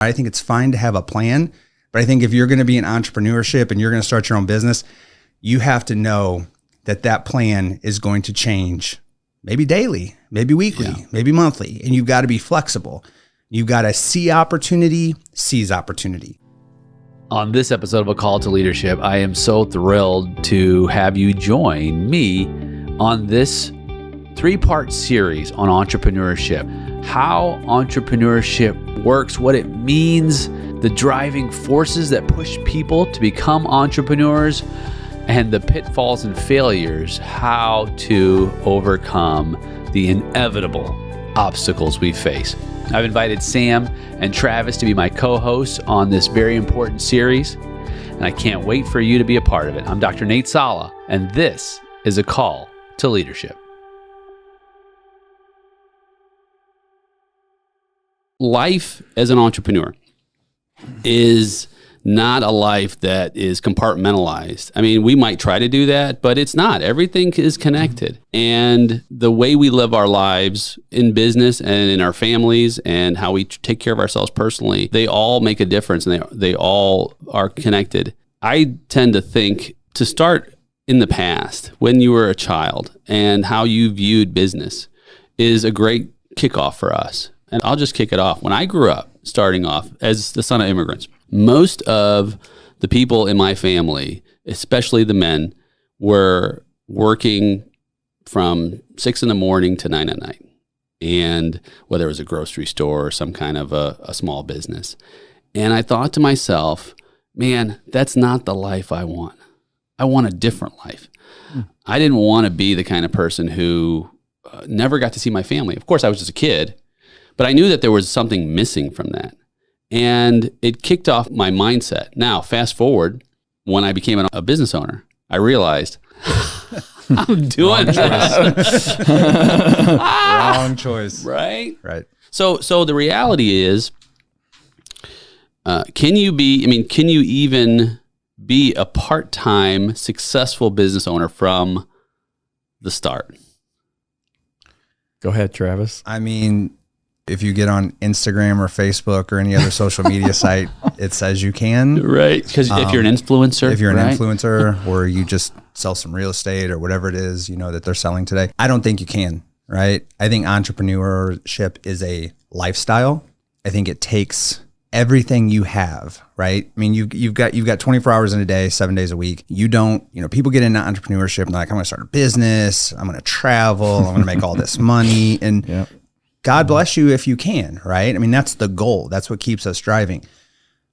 I think it's fine to have a plan, but I think if you're going to be in entrepreneurship and you're going to start your own business, you have to know that that plan is going to change, maybe daily, maybe weekly, maybe monthly, and you've got to be flexible. You've got to see opportunity, seize opportunity. On this episode of A Call to Leadership, I am so thrilled to have you join me on this 3-part series on entrepreneurship. How entrepreneurship works, what it means, the driving forces that push people to become entrepreneurs, and the pitfalls and failures, how to overcome the inevitable obstacles we face. I've invited Sam and Travis to be my co-hosts on this very important series, and I can't wait for you to be a part of it. I'm Dr. Nate Salah, and this is A Call to Leadership. Life as an entrepreneur is not a life that is compartmentalized. I mean, we might try to do that, but it's not. Everything is connected. And the way we live our lives in business and in our families and how we take care of ourselves personally, they all make a difference and they all are connected. I tend to think to start in the past when you were a child and how you viewed business is a great kickoff for us. And I'll just kick it off. When I grew up, starting off as the son of immigrants, most of the people in my family, especially the men, were working from 6 a.m. to 9 p.m. And whether it was a grocery store or some kind of a small business. And I thought to myself, man, that's not the life I want. I want a different life. I didn't want to be the kind of person who never got to see my family. Of course, I was just a kid. But I knew that there was something missing from that. And it kicked off my mindset. Now, fast forward, when I became a business owner, I realized I'm doing this. Wrong choice. Right? Right. So the reality is, can you even be a part-time successful business owner from the start? Go ahead, Travis. I mean, if you get on Instagram or Facebook or any other social media site, it says you can. Right. Because if you're an influencer. If you're an influencer or you just sell some real estate or whatever it is, that they're selling today, I don't think you can, right? I think entrepreneurship is a lifestyle. I think it takes everything you have, right? I mean, you've got 24 hours in a day, 7 days a week. You don't, people get into entrepreneurship and they're like, I'm going to start a business. I'm going to travel. I'm going to make all this money. And God bless you if you can, right? I mean, that's the goal. That's what keeps us driving.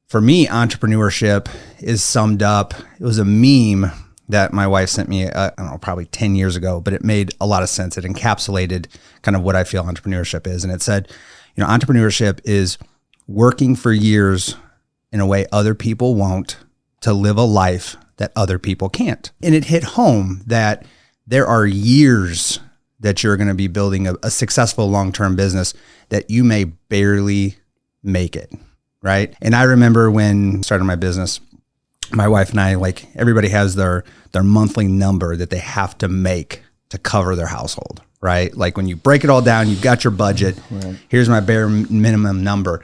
For me, entrepreneurship is summed up. It was a meme that my wife sent me, I don't know, probably 10 years ago, but it made a lot of sense. It encapsulated kind of what I feel entrepreneurship is. And it said, entrepreneurship is working for years in a way other people won't to live a life that other people can't. And it hit home that there are years that you're going to be building a successful long-term business that you may barely make it, right? And I remember when I started my business, my wife and I, like, everybody has their monthly number that they have to make to cover their household, right? Like when you break it all down, you've got your budget. Right. Here's my bare minimum number.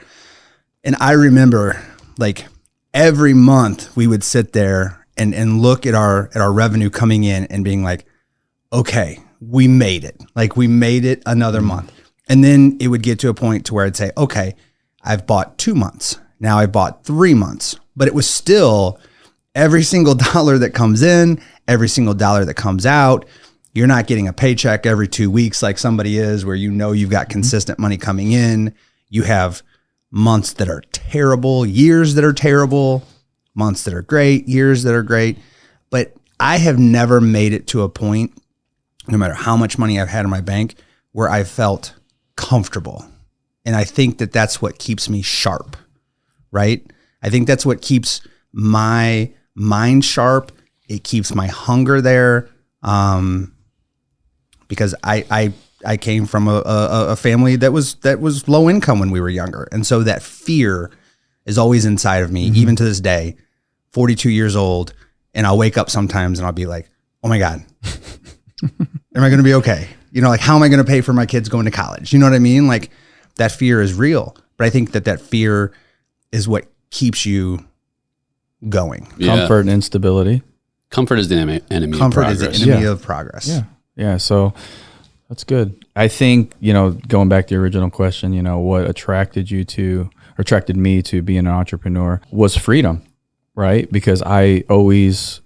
And I remember, like, every month we would sit there and look at our revenue coming in and being like, okay, we made it. Like, we made it another month. And then it would get to a point to where I'd say, okay, I've bought 2 months. Now I bought 3 months. But it was still every single dollar that comes in, every single dollar that comes out. You're not getting a paycheck every 2 weeks like somebody is, where you've got consistent money coming in. You have months that are terrible, years that are terrible, months that are great, years that are great. But I have never made it to a point, no matter how much money I've had in my bank, where I felt comfortable. And I think that that's what keeps me sharp, right? I think that's what keeps my mind sharp. It keeps my hunger there. Because I came from a family that was low income when we were younger. And so that fear is always inside of me, even to this day, 42 years old. And I'll wake up sometimes and I'll be like, oh my God, am I going to be okay? Like, how am I going to pay for my kids going to college? You know what I mean? Like, that fear is real. But I think that fear is what keeps you going. Yeah. Comfort and instability. Comfort is the enemy of Comfort progress. is the enemy of progress. Yeah. Yeah. So that's good. I think, going back to the original question, what attracted me to being an entrepreneur was freedom, right? Because I always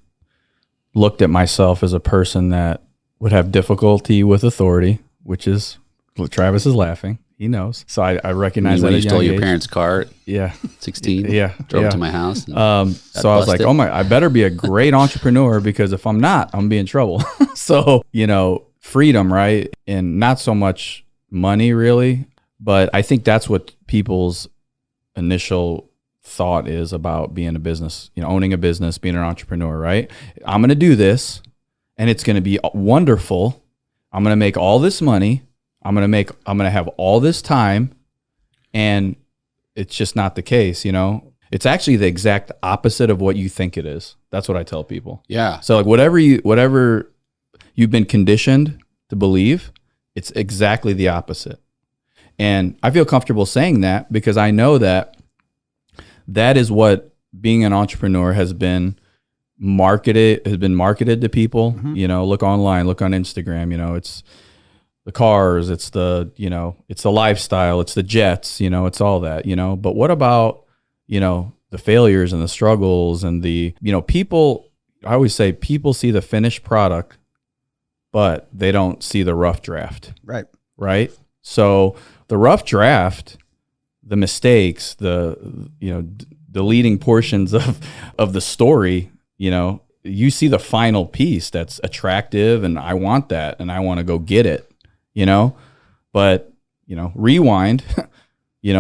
looked at myself as a person that would have difficulty with authority, which is what Travis is laughing. He knows. So I recognize that When at you a stole young your age. parents' car at Yeah. 16, Yeah. drove yeah. to my house. So I was like, busted. I better be a great entrepreneur, because if I'm not, I'm gonna be in trouble. So, freedom, right? And not so much money really, but I think that's what people's initial thought is about being a business, owning a business, being an entrepreneur, right? I'm going to do this and it's going to be wonderful. I'm going to make all this money. I'm going to have all this time, and it's just not the case, It's actually the exact opposite of what you think it is. That's what I tell people. Yeah. So like whatever you've been conditioned to believe, it's exactly the opposite. And I feel comfortable saying that because I know that is what being an entrepreneur has been marketed to people. Mm-hmm. Look online, look on Instagram, it's the cars, it's the, it's the lifestyle, it's the jets, it's all that, but what about, the failures and the struggles and the, people, I always say people see the finished product, but they don't see the rough draft. Right. So the rough draft, the mistakes, the, deleting portions of the story, you see the final piece that's attractive and I want that and I want to go get it, but, rewind,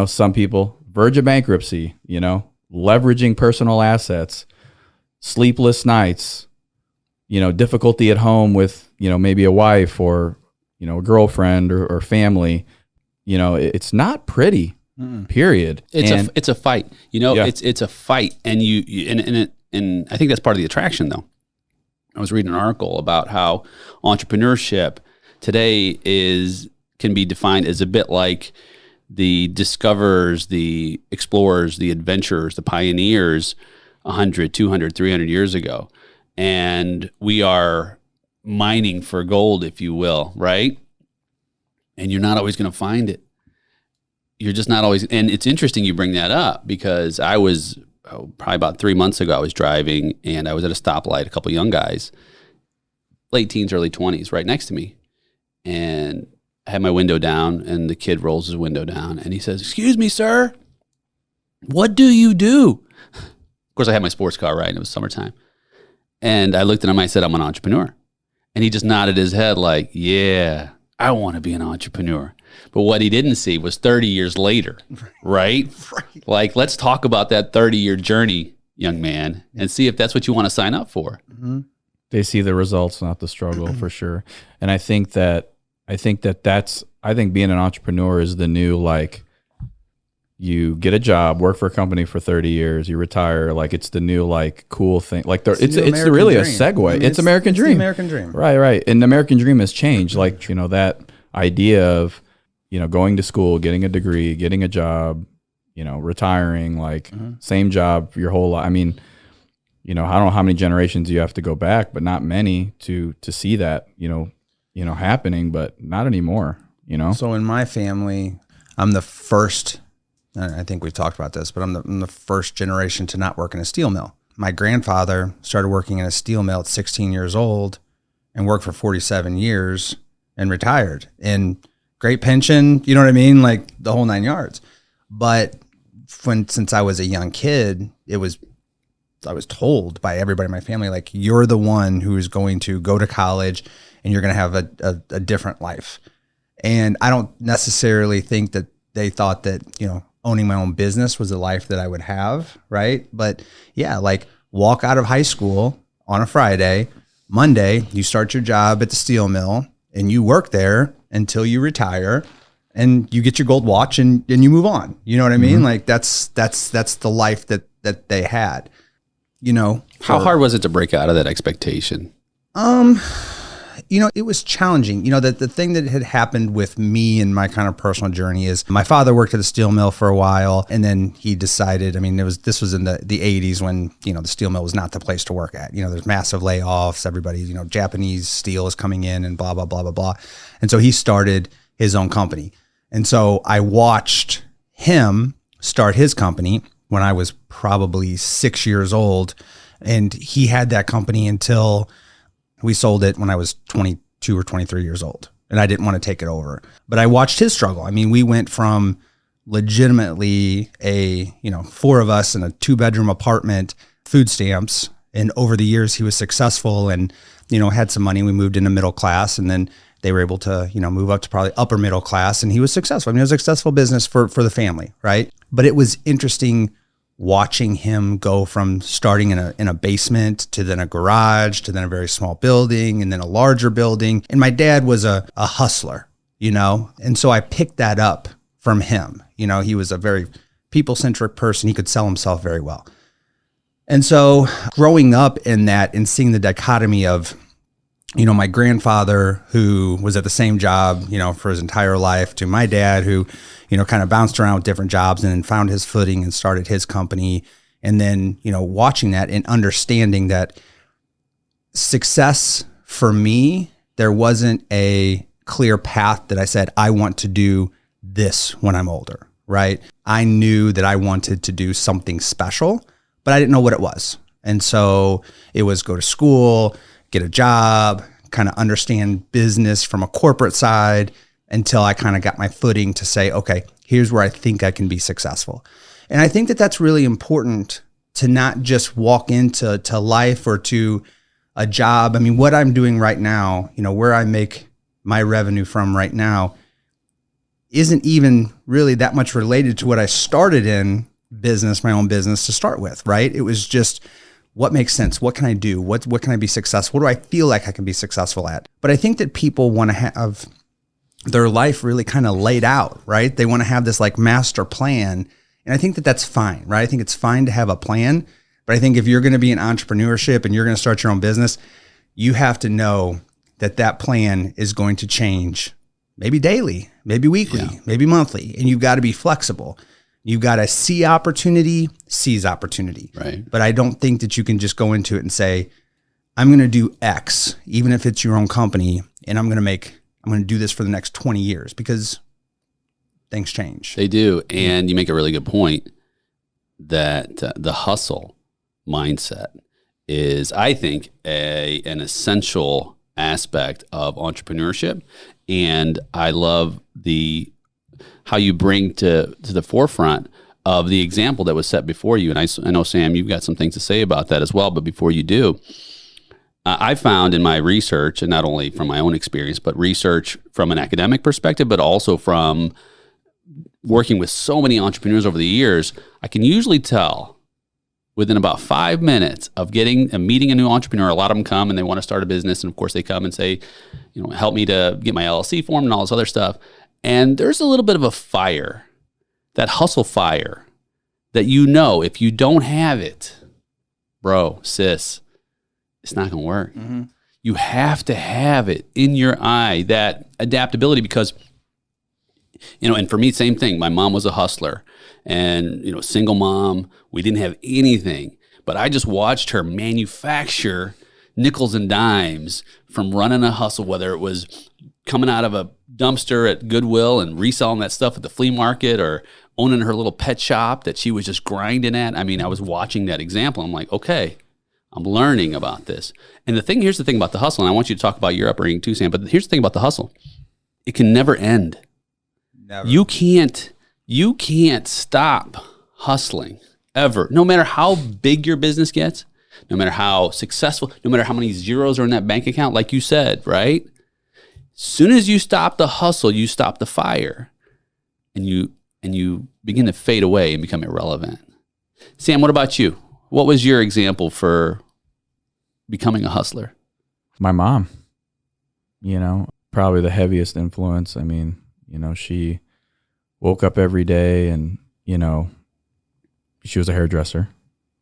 some people verge of bankruptcy, leveraging personal assets, sleepless nights, difficulty at home with, maybe a wife or, a girlfriend or family, it's not pretty, period. It's a fight, Yeah. it's a fight. And and I think that's part of the attraction though. I was reading an article about how entrepreneurship today can be defined as a bit like the discoverers, the explorers, the adventurers, the pioneers 100, 200, 300 years ago. And we are mining for gold, if you will, right? And you're not always going to find it. You're just not always. And it's interesting you bring that up because I was probably about 3 months ago, I was driving and I was at a stoplight, a couple young guys, late teens, early 20s, right next to me. And I had my window down and the kid rolls his window down and he says, "Excuse me, sir, what do you do?" Of course, I had my sports car, right? And it was summertime. And I looked at him, I said, "I'm an entrepreneur." And he just nodded his head like, "Yeah, I want to be an entrepreneur." But what he didn't see was 30 years later, right? Like, let's talk about that 30-year journey, young man, and see if that's what you want to sign up for. Mm-hmm. They see the results, not the struggle, for sure. And I think being an entrepreneur is the new, like, you get a job, work for a company for 30 years, you retire. Like, it's the new, like, cool thing. Like, it's really a segue. I mean, it's American dream. It's the American dream. Right. And the American dream has changed. Like, that idea of, going to school, getting a degree, getting a job, retiring, like same job your whole life. I mean, I don't know how many generations you have to go back, but not many to see that, happening, but not anymore, So in my family, I'm the first, I think we've talked about this, but I'm the first generation to not work in a steel mill. My grandfather started working in a steel mill at 16 years old and worked for 47 years and retired. And great pension, you know what I mean? Like the whole 9 yards. But since I was a young kid, I was told by everybody in my family, like, you're the one who is going to go to college and you're going to have a different life. And I don't necessarily think that they thought that, owning my own business was a life that I would have. Right. But yeah, like walk out of high school on a Friday, Monday, you start your job at the steel mill and you work there until you retire and you get your gold watch and you move on. You know what I mean? Mm-hmm. Like that's the life that they had, How hard was it to break out of that expectation? it was challenging. That the thing that had happened with me and my kind of personal journey is my father worked at a steel mill for a while, and then he decided, this was in the 80s when, the steel mill was not the place to work at. There's massive layoffs, everybody, Japanese steel is coming in and blah, blah, blah, blah, blah. And so he started his own company. And so I watched him start his company when I was probably 6 years old. And he had that company until we sold it when I was 22 or 23 years old. And I didn't want to take it over. But I watched his struggle. We went from legitimately four of us in a 2-bedroom apartment, food stamps. And over the years, he was successful and, had some money. We moved into middle class, and then they were able to, move up to probably upper middle class. And he was successful. It was a successful business for the family, right? But it was interesting watching him go from starting in a basement to then a garage to then a very small building and then a larger building. And my dad was a hustler, and so I picked that up from him. He was a very people-centric person. He could sell himself very well. And so growing up in that and seeing the dichotomy of, my grandfather who was at the same job, for his entire life, to my dad who, kind of bounced around with different jobs and then found his footing and started his company. And then, watching that and understanding that success for me, there wasn't a clear path that I said, I want to do this when I'm older, right? I knew that I wanted to do something special, but I didn't know what it was. And so it was go to school, get a job, kind of understand business from a corporate side until I kind of got my footing to say, okay, here's where I think I can be successful. And I think that that's really important to not just walk into life or to a job. What I'm doing right now, where I make my revenue from right now isn't even really that much related to what I started in business, my own business to start with, right? It was just, what makes sense? What can I do? What can I be successful? What do I feel like I can be successful at? But I think that people want to have their life really kind of laid out, right? They want to have this like master plan. And I think that that's fine, right? I think it's fine to have a plan. But I think if you're going to be in entrepreneurship and you're going to start your own business, you have to know that that plan is going to change maybe daily, maybe weekly, maybe monthly. And you've got to be flexible. You've got to see opportunity, seize opportunity. Right. But I don't think that you can just go into it and say, I'm going to do X, even if it's your own company, and I'm going to do this for the next 20 years, because things change. They do. And you make a really good point that the hustle mindset is, I think, an essential aspect of entrepreneurship. And I love how you bring to the forefront of the example that was set before you. And I know, Sam, you've got some things to say about that as well. But before you do, I found in my research, and not only from my own experience, but research from an academic perspective, but also from working with so many entrepreneurs over the years, I can usually tell within about 5 minutes of meeting a new entrepreneur. A lot of them come and they want to start a business. And of course they come and say, help me to get my LLC formed and all this other stuff. And there's a little bit of a fire, that hustle fire, that if you don't have it, bro, sis, it's not going to work. Mm-hmm. You have to have it in your eye, that adaptability, because, and for me, same thing. My mom was a hustler and, single mom. We didn't have anything, but I just watched her manufacture nickels and dimes from running a hustle, whether it was coming out of a dumpster at Goodwill and reselling that stuff at the flea market, or owning her little pet shop that she was just grinding at. I was watching that example. I'm like, okay, I'm learning about this. And here's the thing about the hustle, and I want you to talk about your upbringing too, Sam, but here's the thing about the hustle. It can never end. Never. You can't stop hustling ever. No matter how big your business gets, no matter how successful, no matter how many zeros are in that bank account, like you said, right? Soon as you stop the hustle, you stop the fire, and you begin to fade away and become irrelevant. Sam, what about you? What was your example for becoming a hustler? My mom, probably the heaviest influence. She woke up every day and, she was a hairdresser,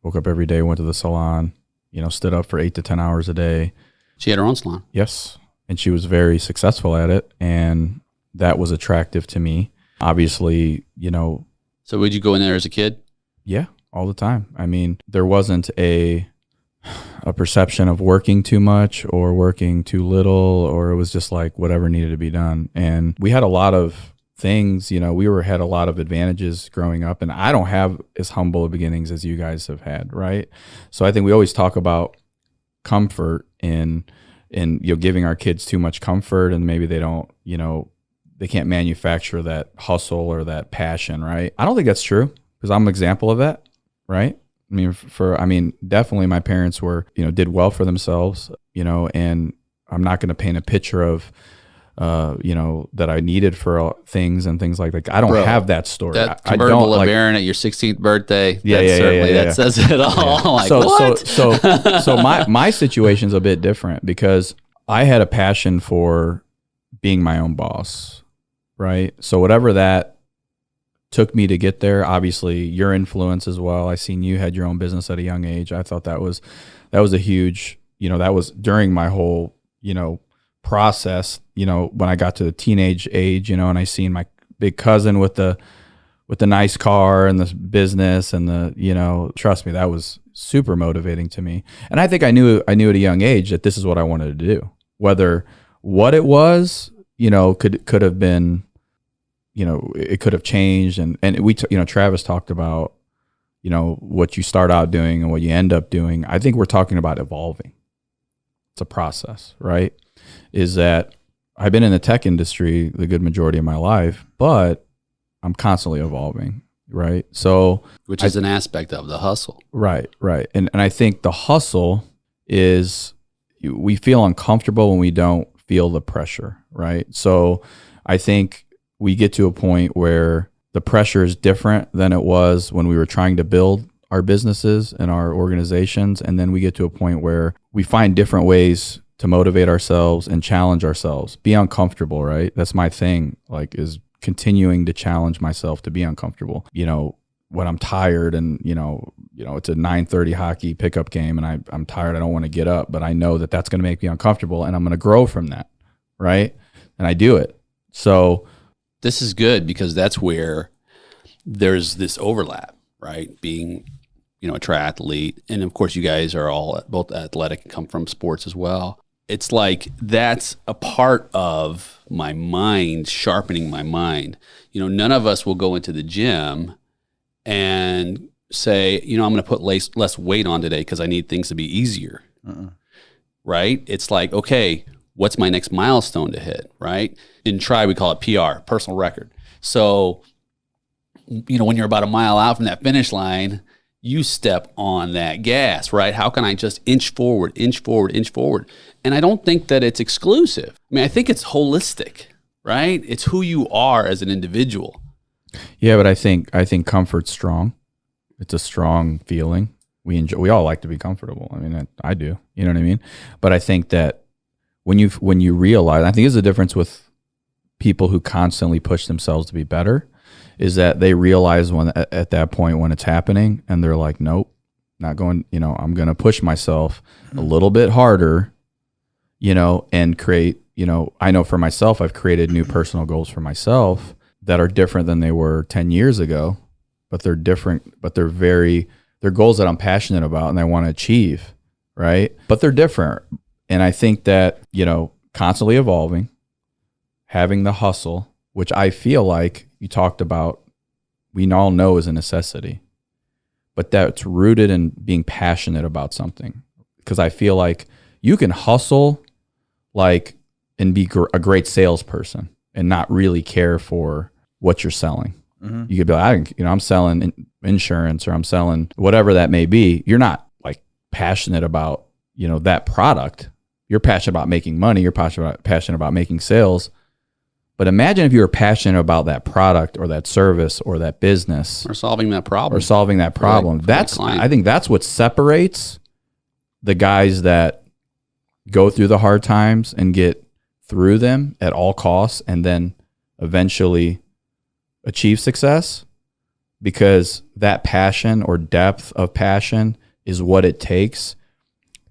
woke up every day, went to the salon, stood up for 8 to 10 hours a day. She had her own salon. Yes. and she was very successful at it, and that was attractive to me. Obviously, So would you go in there as a kid? yeah, all the time. I mean, there wasn't a perception of working too much or working too little, or it was just like whatever needed to be done. And we had a lot of things, we had a lot of advantages growing up, and I don't have as humble of beginnings as you guys have had, right? So I think we always talk about comfort in giving our kids too much comfort, and maybe they don't, they can't manufacture that hustle or that passion, right? I don't think that's true, because I'm an example of that, right? I mean, definitely my parents were, did well for themselves, and I'm not going to paint a picture of, that I needed for things and things like that. I don't have that story. That I convertible don't LeBaron at your 16th birthday. Yeah, That says it all. Like, so, what? so my situation's a bit different, because I had a passion for being my own boss, right? So whatever that took me to get there, obviously your influence as well. I seen you had your own business at a young age. I thought that was a huge, that was during my whole, process, when I got to the teenage age, and I seen my big cousin with the nice car and the business and the, trust me, that was super motivating to me. And I think I knew at a young age that this is what I wanted to do. Whether what it was, could have been, it could have changed. And we, Travis talked about, what you start out doing and what you end up doing. I think we're talking about evolving. It's a process, right? Is that I've been in the tech industry the good majority of my life, but I'm constantly evolving, right? So, which is an aspect of the hustle. Right. And I think the hustle is, we feel uncomfortable when we don't feel the pressure, right? So I think we get to a point where the pressure is different than it was when we were trying to build our businesses and our organizations. And then we get to a point where we find different ways to motivate ourselves and challenge ourselves, be uncomfortable, right? That's my thing, is continuing to challenge myself to be uncomfortable. When I'm tired and, it's a 9:30 hockey pickup game and I'm tired, I don't want to get up, but I know that that's going to make me uncomfortable and I'm going to grow from that, right? And I do it. So this is good, because that's where there's this overlap, right? Being, a triathlete. And of course you guys are all both athletic and come from sports as well. It's like, that's a part of my mind, sharpening my mind. None of us will go into the gym and say, I'm going to put less weight on today because I need things to be easier. Right? It's like, okay, what's my next milestone to hit, right? In we call it PR, personal record. So, when you're about a mile out from that finish line, you step on that gas, right? How can I just inch forward? And I don't think that it's exclusive. I mean, I think it's holistic, right? It's who you are as an individual. Yeah, but I think comfort's strong. It's a strong feeling. We all like to be comfortable. I mean, I do. You know what I mean? But I think that when you realize, I think there's a difference with people who constantly push themselves to be better, is that they realize when at that point when it's happening and they're like, nope, not going, I'm going to push myself a little bit harder, and create, I know for myself, I've created new personal goals for myself that are different than they were 10 years ago, but they're different, but they're goals that I'm passionate about and I want to achieve. Right. But they're different. And I think that, constantly evolving, having the hustle, which I feel like you talked about, we all know is a necessity, but that's rooted in being passionate about something. Because I feel like you can hustle and be a great salesperson and not really care for what you're selling. Mm-hmm. You could be like, I'm selling insurance or I'm selling whatever that may be. You're not passionate about, that product. You're passionate about making money. You're passionate about making sales. But imagine if you were passionate about that product or that service or that business. Or solving that problem. I think that's what separates the guys that go through the hard times and get through them at all costs and then eventually achieve success, because that passion or depth of passion is what it takes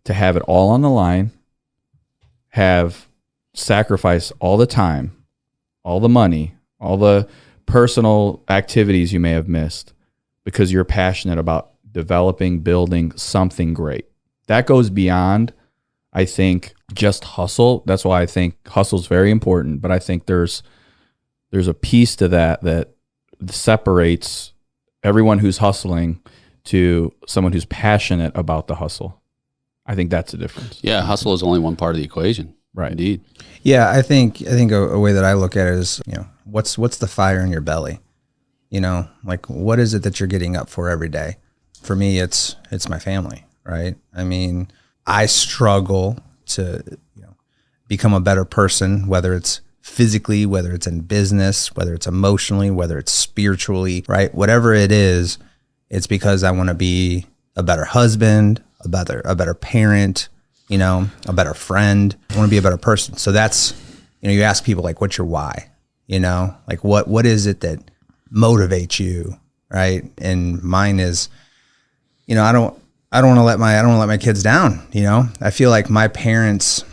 to have it all on the line, have sacrifice all the time, all the money, all the personal activities you may have missed because you're passionate about developing, building something great. That goes beyond, I think, just hustle. That's why I think hustle is very important. But I think there's a piece to that separates everyone who's hustling to someone who's passionate about the hustle. I think that's the difference. Yeah, hustle is only one part of the equation. Right. Indeed. Yeah, I think a way that I look at it is, what's the fire in your belly? Like, what is it that you're getting up for every day? For me, it's my family, right? I mean, I struggle to become a better person, whether it's physically, whether it's in business, whether it's emotionally, whether it's spiritually, right? Whatever it is, it's because I want to be a better husband, a better parent, a better friend. I want to be a better person. So that's, you ask people like, what's your why? Like what is it that motivates you, right? And mine is, I don't want to let my kids down. I feel like my parents,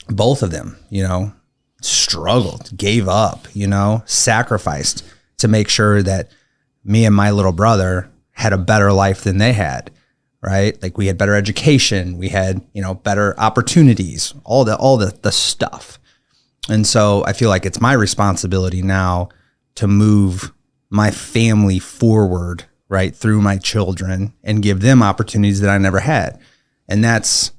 both of them, struggled, gave up, sacrificed to make sure that me and my little brother had a better life than they had, right? Like we had better education, we had, better opportunities, all the stuff. And so I feel like it's my responsibility now to move my family forward, right, through my children and give them opportunities that I never had. And that's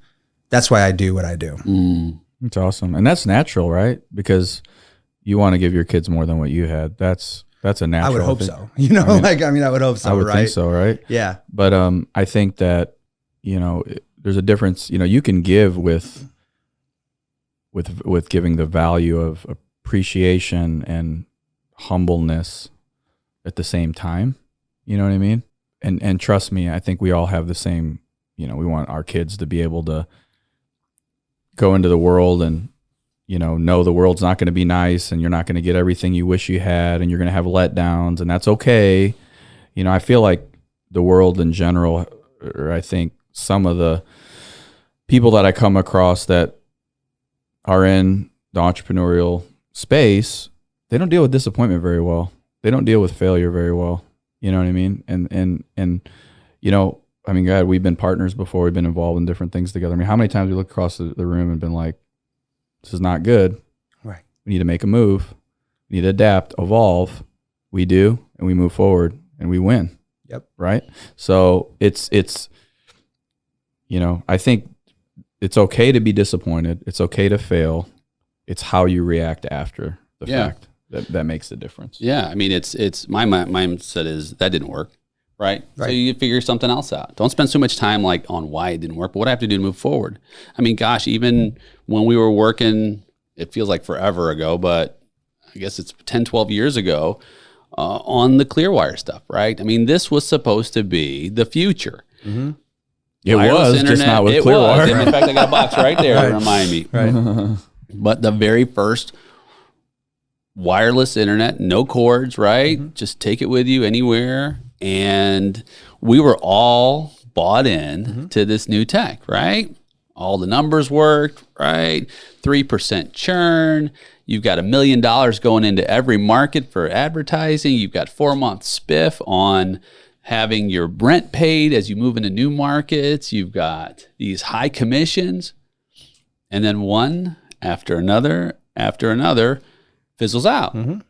why I do what I do. It's awesome. And that's natural, right? Because you want to give your kids more than what you had. That's a natural. I would hope so. I would hope so, I would right? think so, right? Yeah. But I think that, there's a difference. You can give with giving the value of appreciation and humbleness at the same time. You know what I mean? And trust me, I think we all have the same, we want our kids to be able to go into the world and, know the world's not going to be nice and you're not going to get everything you wish you had and you're going to have letdowns, and that's okay. I feel like the world in general, or I think some of the people that I come across that are in the entrepreneurial space, they don't deal with disappointment very well. They don't deal with failure very well. You know what I mean? And God, we've been partners before. We've been involved in different things together. I mean, how many times we look across the room and been like, this is not good. Right. We need to make a move. We need to adapt, evolve. We do, and we move forward and we win. Yep. Right. So it's, I think it's okay to be disappointed. It's okay to fail. It's how you react after the fact that makes the difference. Yeah. I mean, it's my mindset is that didn't work. Right. So you figure something else out. Don't spend so much time on why it didn't work, but what I have to do to move forward. I mean, gosh, even when we were working, it feels like forever ago, but I guess it's 10, 12 years ago on the Clearwire stuff, right? I mean, this was supposed to be the future. Mm-hmm. It was, internet, just not with Clearwire. In fact, I got a box right there to remind me. Right. But the very first wireless internet, no cords, right? Mm-hmm. Just take it with you anywhere. And we were all bought in to this new tech, right? All the numbers worked, right? 3% churn. You've got $1 million going into every market for advertising. You've got 4 months spiff on having your rent paid as you move into new markets. You've got these high commissions. And then one after another fizzles out. Mm-hmm.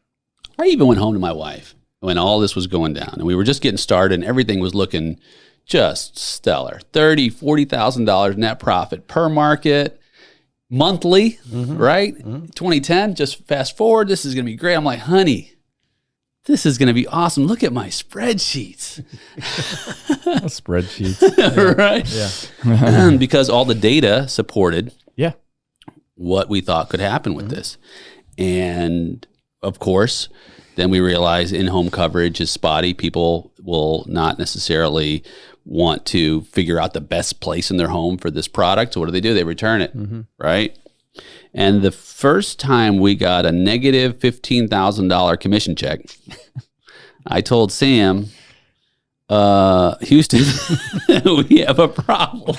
I even went home to my wife when all this was going down and we were just getting started and everything was looking just stellar. $30,000, $40,000 net profit per market monthly, right? 2010, just fast forward. This is going to be great. I'm like, honey, this is going to be awesome. Look at my spreadsheets. Spreadsheets. Right? Yeah. Because all the data supported what we thought could happen with this. And of course, then we realize in-home coverage is spotty. People will not necessarily want to figure out the best place in their home for this product. So what do? They return it, right? And the first time we got a negative $15,000 commission check, I told Sam, Houston, we have a problem.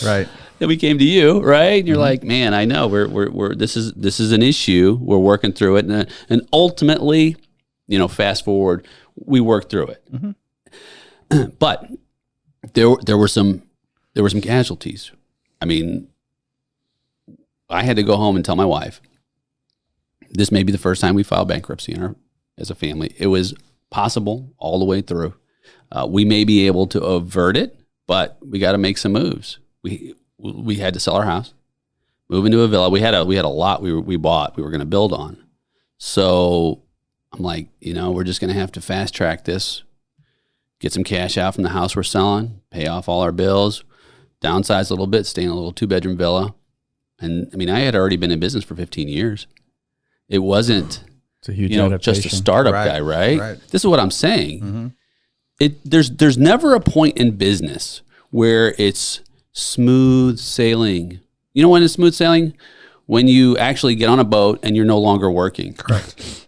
Right. then we came to you, right? And you're like, man, I know we're this is an issue. We're working through it, and ultimately, fast forward, we worked through it. But there were some casualties. I mean, I had to go home and tell my wife, this may be the first time we filed bankruptcy as a family. It was possible all the way through. We may be able to avert it, but we got to make some moves. We had to sell our house, move into a villa. We had a lot we bought, we were going to build on. So I'm like, we're just going to have to fast track this, get some cash out from the house we're selling, pay off all our bills, downsize a little bit, stay in a little 2-bedroom villa. And I mean, I had already been in business for 15 years. It wasn't, it's a huge just a startup guy, right? This is what I'm saying. There's never a point in business where it's smooth sailing. You know when it's smooth sailing? When you actually get on a boat and you're no longer working. Correct.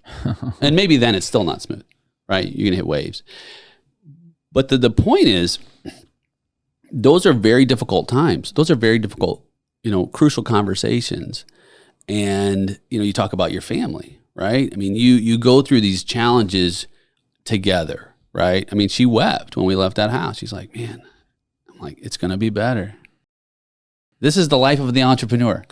And maybe then it's still not smooth, right? You're going to hit waves. But the point is, those are very difficult times. Those are very difficult, crucial conversations. And, you talk about your family, right? I mean, you go through these challenges together, right? I mean, she wept when we left that house. She's like, man, I'm like, it's going to be better. This is the life of the entrepreneur.